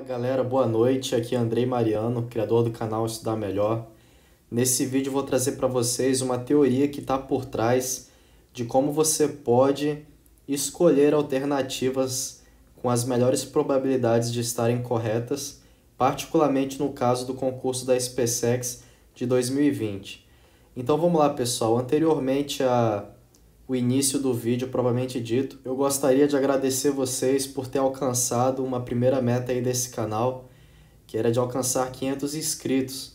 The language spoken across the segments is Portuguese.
Galera, boa noite. Aqui é Andrei Mariano, criador do canal Estudar Melhor. Nesse vídeo eu vou trazer para vocês uma teoria que está por trás de como você pode escolher alternativas com as melhores probabilidades de estarem corretas, particularmente no caso do concurso da SpaceX de 2020. Então vamos lá, pessoal. Anteriormente o início do vídeo propriamente dito, eu gostaria de agradecer vocês por ter alcançado uma primeira meta aí desse canal, que era de alcançar 500 inscritos,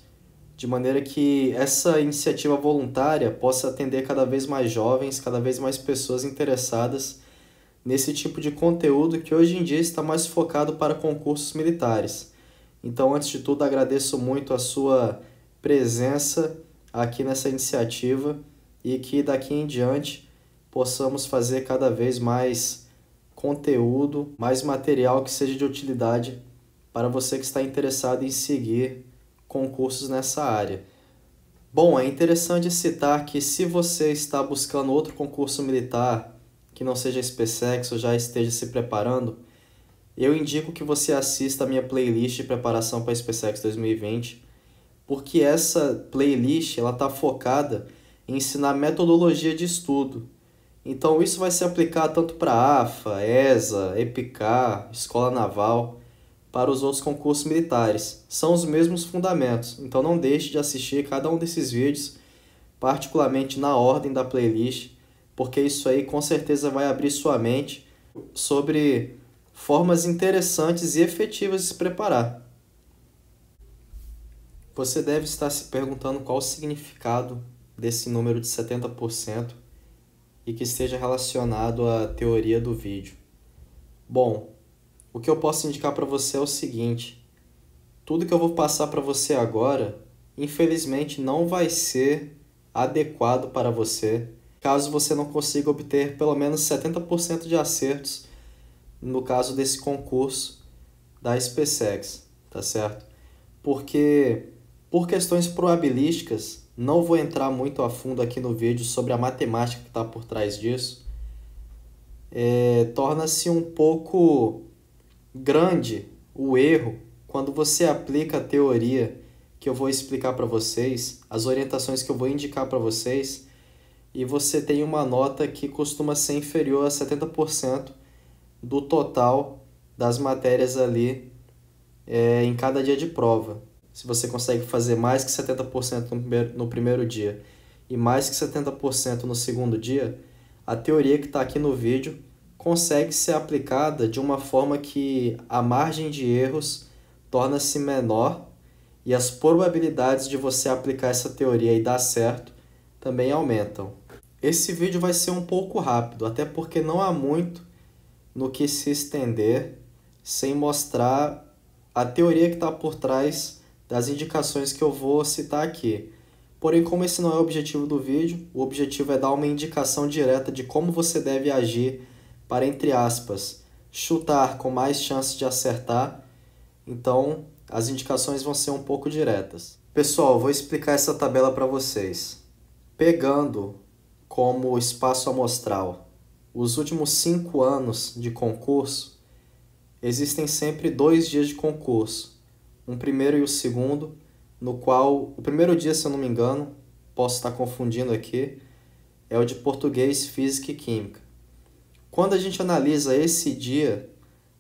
de maneira que essa iniciativa voluntária possa atender cada vez mais jovens, cada vez mais pessoas interessadas nesse tipo de conteúdo que hoje em dia está mais focado para concursos militares. Então, antes de tudo, agradeço muito a sua presença aqui nessa iniciativa e que daqui em diante possamos fazer cada vez mais conteúdo, mais material que seja de utilidade para você que está interessado em seguir concursos nessa área. Bom, é interessante citar que se você está buscando outro concurso militar que não seja SpaceX ou já esteja se preparando, eu indico que você assista a minha playlist de preparação para a SpaceX 2020, porque essa playlist está focada em ensinar metodologia de estudo. Então isso vai se aplicar tanto para a AFA, ESA, EPICAR, Escola Naval, para os outros concursos militares. São os mesmos fundamentos, então não deixe de assistir cada um desses vídeos, particularmente na ordem da playlist, porque isso aí com certeza vai abrir sua mente sobre formas interessantes e efetivas de se preparar. Você deve estar se perguntando qual o significado desse número de 70%, e que esteja relacionado à teoria do vídeo. Bom, o que eu posso indicar para você é o seguinte: tudo que eu vou passar para você agora, infelizmente não vai ser adequado para você, caso você não consiga obter pelo menos 70% de acertos no caso desse concurso da SpaceX, tá certo? Porque, por questões probabilísticas, não vou entrar muito a fundo aqui no vídeo sobre a matemática que está por trás disso. Torna-se um pouco grande o erro quando você aplica a teoria que eu vou explicar para vocês, as orientações que eu vou indicar para vocês, e você tem uma nota que costuma ser inferior a 70% do total das matérias ali em cada dia de prova. Se você consegue fazer mais que 70% no primeiro dia e mais que 70% no segundo dia, a teoria que está aqui no vídeo consegue ser aplicada de uma forma que a margem de erros torna-se menor e as probabilidades de você aplicar essa teoria e dar certo também aumentam. Esse vídeo vai ser um pouco rápido, até porque não há muito no que se estender sem mostrar a teoria que está por trás das indicações que eu vou citar aqui. Porém, como esse não é o objetivo do vídeo, o objetivo é dar uma indicação direta de como você deve agir para, entre aspas, chutar com mais chances de acertar. Então, as indicações vão ser um pouco diretas. Pessoal, vou explicar essa tabela para vocês. Pegando como espaço amostral os últimos 5 anos de concurso, existem sempre 2 dias de concurso. Um primeiro e o segundo, no qual o primeiro dia, se eu não me engano, posso estar confundindo aqui, é o de português, física e química. Quando a gente analisa esse dia,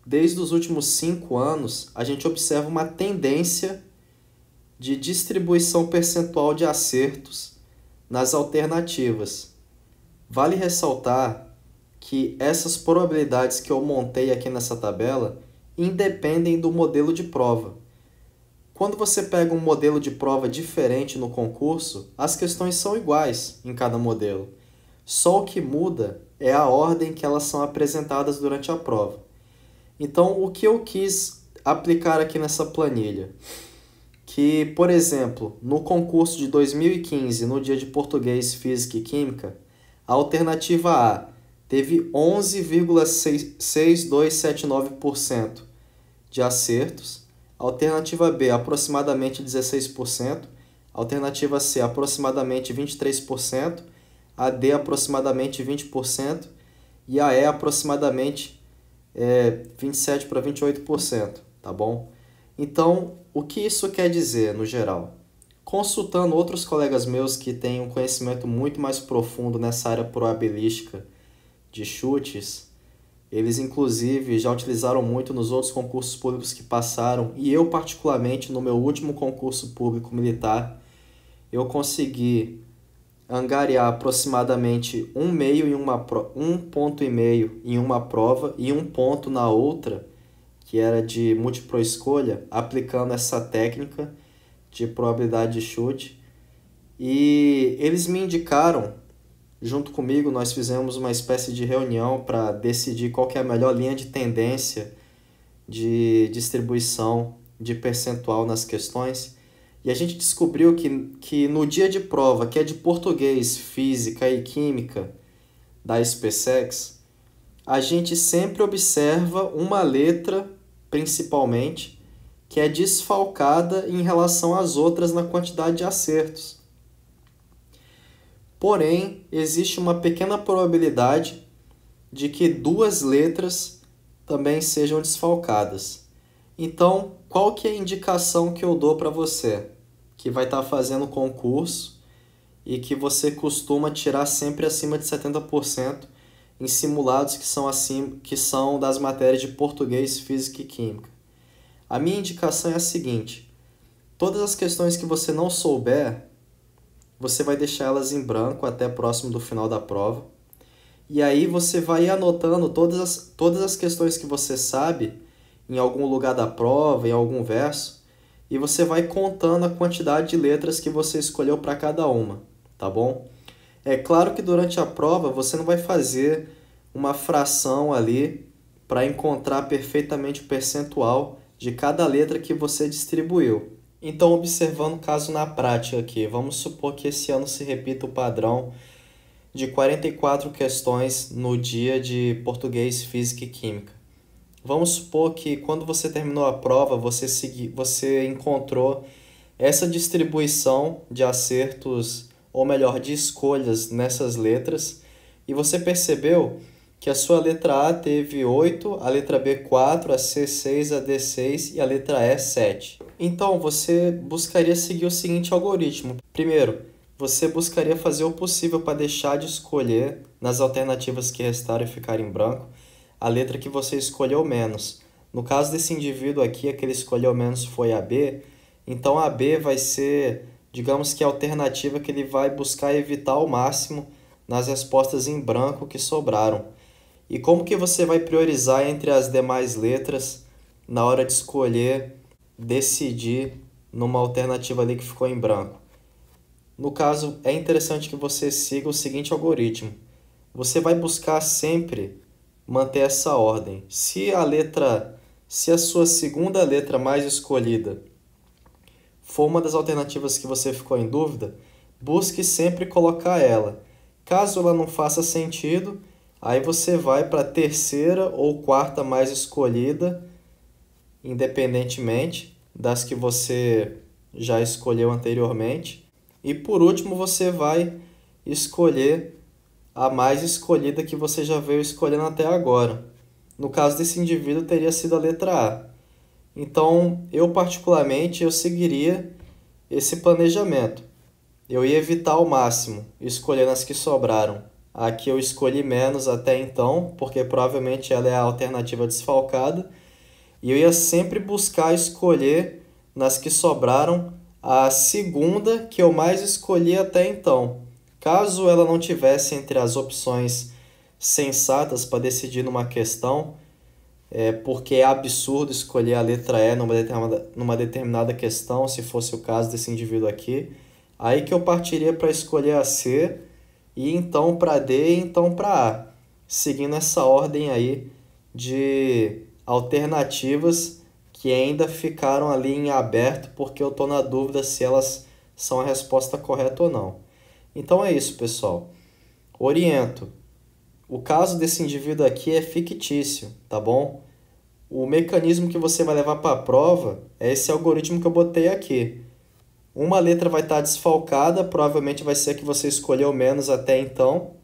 desde os últimos 5 anos, a gente observa uma tendência de distribuição percentual de acertos nas alternativas. Vale ressaltar que essas probabilidades que eu montei aqui nessa tabela independem do modelo de prova. Quando você pega um modelo de prova diferente no concurso, as questões são iguais em cada modelo. Só o que muda é a ordem que elas são apresentadas durante a prova. Então, o que eu quis aplicar aqui nessa planilha? Que, por exemplo, no concurso de 2015, no dia de português, física e química, a alternativa A teve 11,6279% de acertos, a alternativa B aproximadamente 16%, a alternativa C aproximadamente 23%, a D aproximadamente 20% e a E aproximadamente 27 para 28%, tá bom? Então, o que isso quer dizer no geral? Consultando outros colegas meus que têm um conhecimento muito mais profundo nessa área probabilística de chutes, eles inclusive já utilizaram muito nos outros concursos públicos que passaram, e eu particularmente no meu último concurso público militar, eu consegui angariar aproximadamente 1,5 em uma prova e 1 ponto na outra, que era de múltipla escolha, aplicando essa técnica de probabilidade de chute. E eles me indicaram, junto comigo, nós fizemos uma espécie de reunião para decidir qual que é a melhor linha de tendência de distribuição de percentual nas questões. E a gente descobriu que no dia de prova, que é de português, física e química da SpaceX, a gente sempre observa uma letra, principalmente, que é desfalcada em relação às outras na quantidade de acertos. Porém, existe uma pequena probabilidade de que 2 letras também sejam desfalcadas. Então, qual que é a indicação que eu dou para você, que vai estar fazendo concurso e que você costuma tirar sempre acima de 70% em simulados que são das matérias de português, física e química? A minha indicação é a seguinte: todas as questões que você não souber, você vai deixar elas em branco até próximo do final da prova. E aí você vai anotando todas as questões que você sabe em algum lugar da prova, em algum verso, e você vai contando a quantidade de letras que você escolheu para cada uma, tá bom? É claro que durante a prova você não vai fazer uma fração ali para encontrar perfeitamente o percentual de cada letra que você distribuiu. Então, observando o caso na prática aqui, vamos supor que esse ano se repita o padrão de 44 questões no dia de português, física e química. Vamos supor que quando você terminou a prova, você encontrou essa distribuição de acertos, ou melhor, de escolhas nessas letras, e você percebeu que a sua letra A teve 8, a letra B 4, a C 6, a D 6 e a letra E 7. Então, você buscaria seguir o seguinte algoritmo. Primeiro, você buscaria fazer o possível para deixar de escolher, nas alternativas que restaram e ficarem em branco, a letra que você escolheu menos. No caso desse indivíduo aqui, a que ele escolheu menos foi a B, então a B vai ser, digamos que a alternativa que ele vai buscar evitar ao máximo nas respostas em branco que sobraram. E como que você vai priorizar entre as demais letras na hora de escolher, decidir numa alternativa ali que ficou em branco? No caso, é interessante que você siga o seguinte algoritmo. Você vai buscar sempre manter essa ordem. Se a sua segunda letra mais escolhida for uma das alternativas que você ficou em dúvida, busque sempre colocar ela. Caso ela não faça sentido, aí você vai para a terceira ou quarta mais escolhida, independentemente das que você já escolheu anteriormente. E por último, você vai escolher a mais escolhida que você já veio escolhendo até agora. No caso desse indivíduo, teria sido a letra A. Então, eu particularmente, eu seguiria esse planejamento. Eu ia evitar ao máximo, escolhendo as que sobraram. A que eu escolhi menos até então, porque provavelmente ela é a alternativa desfalcada. E eu ia sempre buscar escolher nas que sobraram a segunda que eu mais escolhi até então. Caso ela não tivesse entre as opções sensatas para decidir numa questão, porque é absurdo escolher a letra E numa determinada questão, se fosse o caso desse indivíduo aqui, aí que eu partiria para escolher a C, e então para D e então para A, seguindo essa ordem aí de alternativas que ainda ficaram ali em aberto, porque eu estou na dúvida se elas são a resposta correta ou não. Então é isso, pessoal. Oriento. O caso desse indivíduo aqui é fictício, tá bom? O mecanismo que você vai levar para a prova é esse algoritmo que eu botei aqui. Uma letra vai estar desfalcada, provavelmente vai ser a que você escolheu menos até então.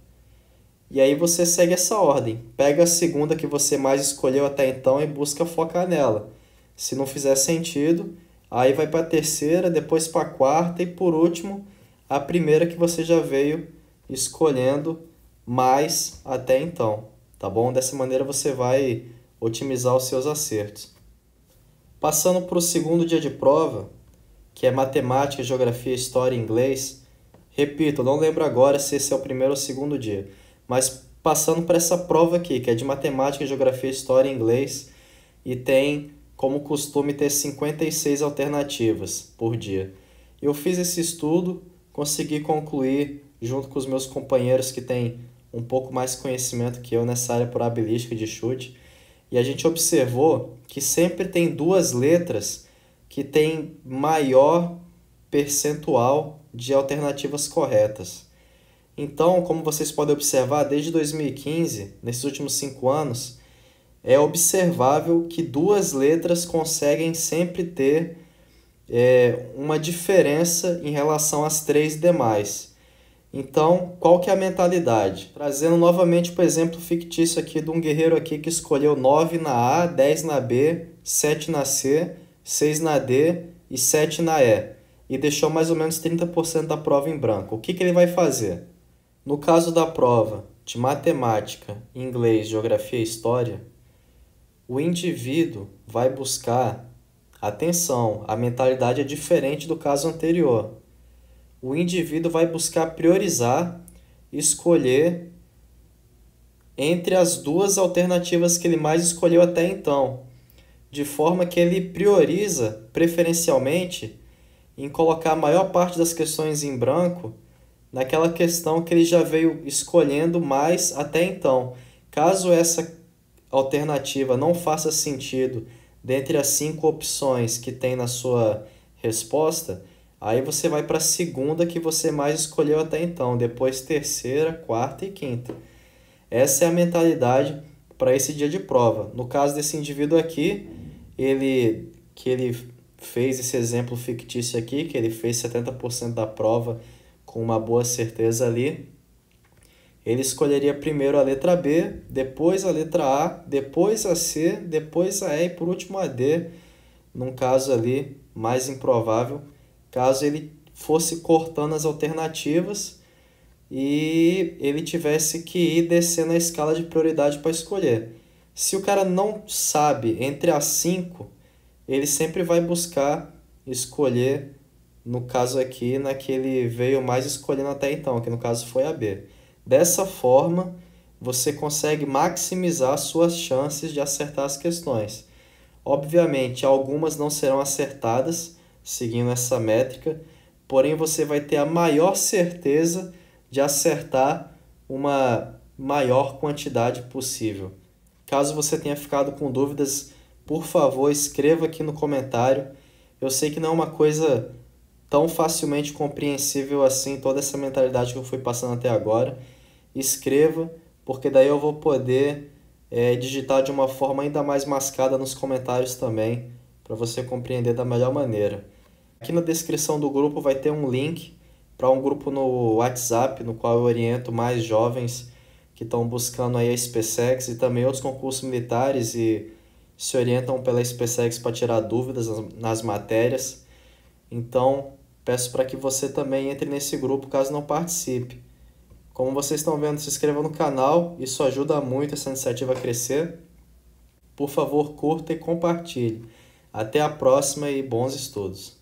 E aí você segue essa ordem. Pega a segunda que você mais escolheu até então e busca focar nela. Se não fizer sentido, aí vai para a terceira, depois para a quarta e por último, a primeira que você já veio escolhendo mais até então, tá bom? Dessa maneira você vai otimizar os seus acertos. Passando para o segundo dia de prova, que é matemática, geografia, história e inglês. Repito, não lembro agora se esse é o primeiro ou o segundo dia, mas passando para essa prova aqui, que é de matemática, geografia, história e inglês, e tem como costume ter 56 alternativas por dia. Eu fiz esse estudo, consegui concluir junto com os meus companheiros que têm um pouco mais conhecimento que eu nessa área probabilística de chute, e a gente observou que sempre tem duas letras que têm maior percentual de alternativas corretas. Então, como vocês podem observar, desde 2015, nesses últimos 5 anos, é observável que duas letras conseguem sempre ter uma diferença em relação às três demais. Então, qual que é a mentalidade? Trazendo novamente o exemplo fictício aqui de um guerreiro aqui que escolheu 9 na A, 10 na B, 7 na C, 6 na D e 7 na E. E deixou mais ou menos 30% da prova em branco. O que ele vai fazer? No caso da prova de matemática, inglês, geografia e história, o indivíduo vai buscar, atenção, a mentalidade é diferente do caso anterior. O indivíduo vai buscar priorizar, escolher entre as duas alternativas que ele mais escolheu até então, de forma que ele prioriza preferencialmente em colocar a maior parte das questões em branco naquela questão que ele já veio escolhendo mais até então. Caso essa alternativa não faça sentido dentre as 5 opções que tem na sua resposta, aí você vai para a segunda que você mais escolheu até então, depois terceira, quarta e quinta. Essa é a mentalidade para esse dia de prova. No caso desse indivíduo aqui, ele fez esse exemplo fictício aqui, que ele fez 70% da prova com uma boa certeza ali. Ele escolheria primeiro a letra B, depois a letra A, depois a C, depois a E e por último a D, num caso ali mais improvável, caso ele fosse cortando as alternativas e ele tivesse que ir descendo a escala de prioridade para escolher. Se o cara não sabe entre as 5, ele sempre vai buscar escolher, no caso aqui, na que ele veio mais escolhendo até então, que no caso foi a B. Dessa forma, você consegue maximizar suas chances de acertar as questões. Obviamente, algumas não serão acertadas, seguindo essa métrica, porém você vai ter a maior certeza de acertar uma maior quantidade possível. Caso você tenha ficado com dúvidas, por favor, escreva aqui no comentário. Eu sei que não é uma coisa tão facilmente compreensível assim, toda essa mentalidade que eu fui passando até agora. Escreva, porque daí eu vou poder digitar de uma forma ainda mais mascada nos comentários também, para você compreender da melhor maneira. Aqui na descrição do grupo vai ter um link para um grupo no WhatsApp, no qual eu oriento mais jovens que estão buscando aí a SpaceX e também outros concursos militares e se orientam pela SpaceX para tirar dúvidas nas matérias. Então, peço para que você também entre nesse grupo caso não participe. Como vocês estão vendo, se inscreva no canal, isso ajuda muito essa iniciativa a crescer. Por favor, curta e compartilhe. Até a próxima e bons estudos!